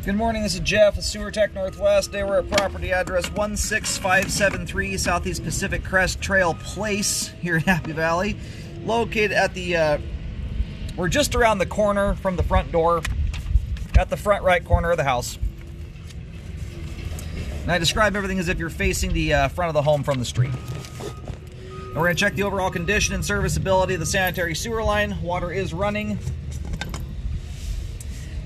Good morning, this is Jeff with Sewer Tech Northwest. Today we're at property address 16573 Southeast Pacific Crest Trail Place here in Happy Valley. Located at the, we're just around the corner from the front door, at the front right corner of the house. And I describe everything as if you're facing the front of the home from the street. And we're going to check the overall condition and serviceability of the sanitary sewer line. Water is running.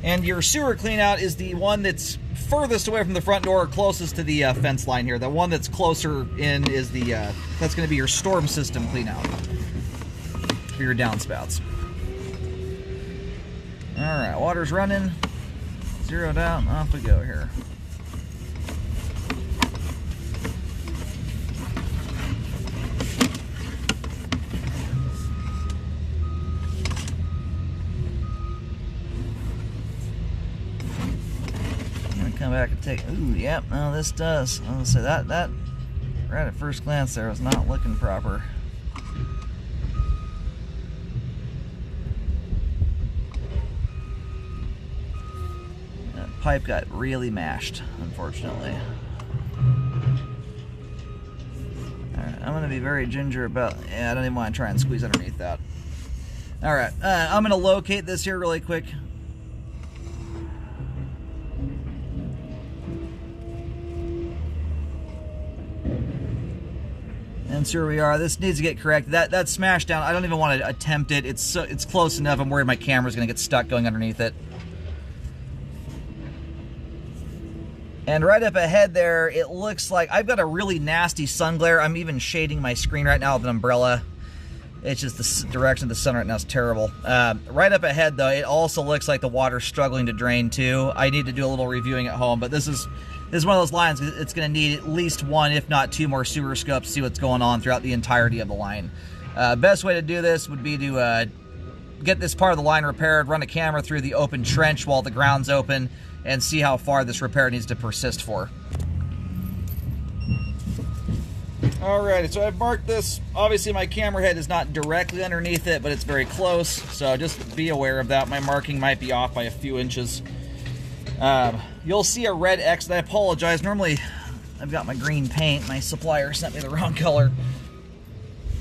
And your sewer cleanout is the one that's furthest away from the front door, closest to the fence line here. The one that's closer in is the, that's going to be your storm system cleanout for your downspouts. All right, water's running, zeroed out, off we go here. Come back and take, ooh, yep, no, this does. I was gonna say that right at first glance there was not looking proper. That pipe got really mashed, unfortunately. Alright, I'm gonna be very ginger about, yeah, I don't even want to try and squeeze underneath that. Alright, I'm gonna locate this here really quick. And so here we are. This needs to get corrected. That smashed down. I don't even want to attempt it. It's close enough. I'm worried my camera's going to get stuck going underneath it. And right up ahead there, it looks like I've got a really nasty sun glare. I'm even shading my screen right now with an umbrella. It's just the direction of the sun right now is terrible. Right up ahead, though, it also looks like the water's struggling to drain, too. I need to do a little reviewing at home, but this is one of those lines. It's going to need at least one, if not two more sewer scopes to see what's going on throughout the entirety of the line. Best way to do this would be to get this part of the line repaired, run a camera through the open trench while the ground's open, and see how far this repair needs to persist for. Alrighty, so I've marked this. Obviously my camera head is not directly underneath it, but it's very close, so just be aware of that. My marking might be off by a few inches. You'll see a red X, and I apologize. Normally I've got my green paint. My supplier sent me the wrong color.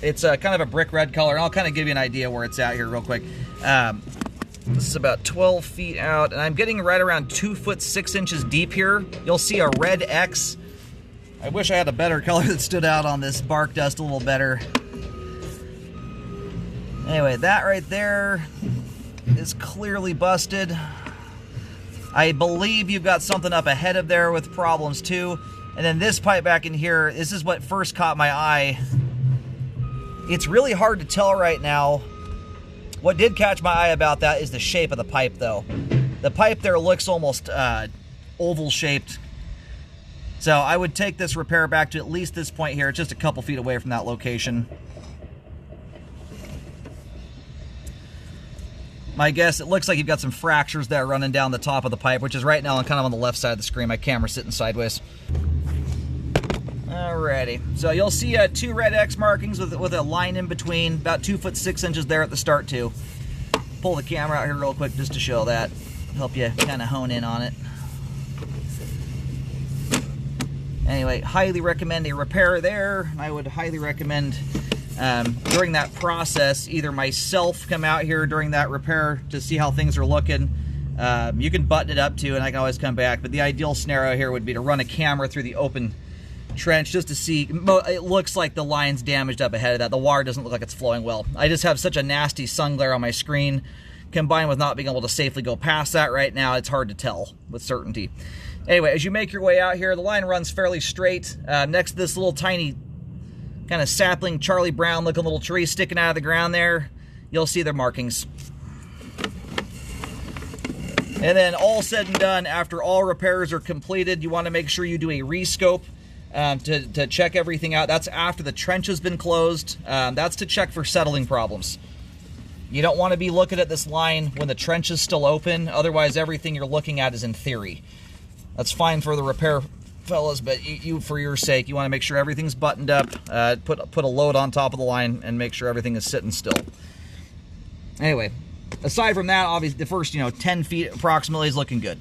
It's kind of a brick red color, and I'll kind of give you an idea where it's at here real quick. This is about 12 feet out, and I'm getting right around 2 foot 6 inches deep here. You'll see a red X. I wish I had a better color that stood out on this bark dust a little better. Anyway, that right there is clearly busted. I believe you've got something up ahead of there with problems too. And then this pipe back in here, this is what first caught my eye. It's really hard to tell right now. What did catch my eye about that is the shape of the pipe though. The pipe there looks almost oval shaped. So I would take this repair back to at least this point here. It's just a couple feet away from that location. My guess, it looks like you've got some fractures there running down the top of the pipe, which is right now kind of on the left side of the screen. My camera's sitting sideways. Alrighty, so you'll see two red X markings with a line in between, about 2 foot 6 inches there at the start too. Pull the camera out here real quick just to show that. Help you kind of hone in on it. Anyway, highly recommend a repair there. I would highly recommend during that process, either myself come out here during that repair to see how things are looking. You can button it up too, and I can always come back. But the ideal scenario here would be to run a camera through the open trench just to see. It looks like the line's damaged up ahead of that. The water doesn't look like it's flowing well. I just have such a nasty sun glare on my screen, combined with not being able to safely go past that right now. It's hard to tell with certainty. Anyway, as you make your way out here, the line runs fairly straight. Next to this little tiny kind of sapling Charlie Brown looking little tree sticking out of the ground there, you'll see their markings. And then all said and done, after all repairs are completed, you want to make sure you do a rescope to check everything out. That's after the trench has been closed. That's to check for settling problems. You don't want to be looking at this line when the trench is still open. Otherwise, everything you're looking at is in theory. That's fine for the repair fellas, but you, for your sake, you want to make sure everything's buttoned up, put a load on top of the line, and make sure everything is sitting still. Anyway, aside from that, obviously the first 10 feet approximately is looking good.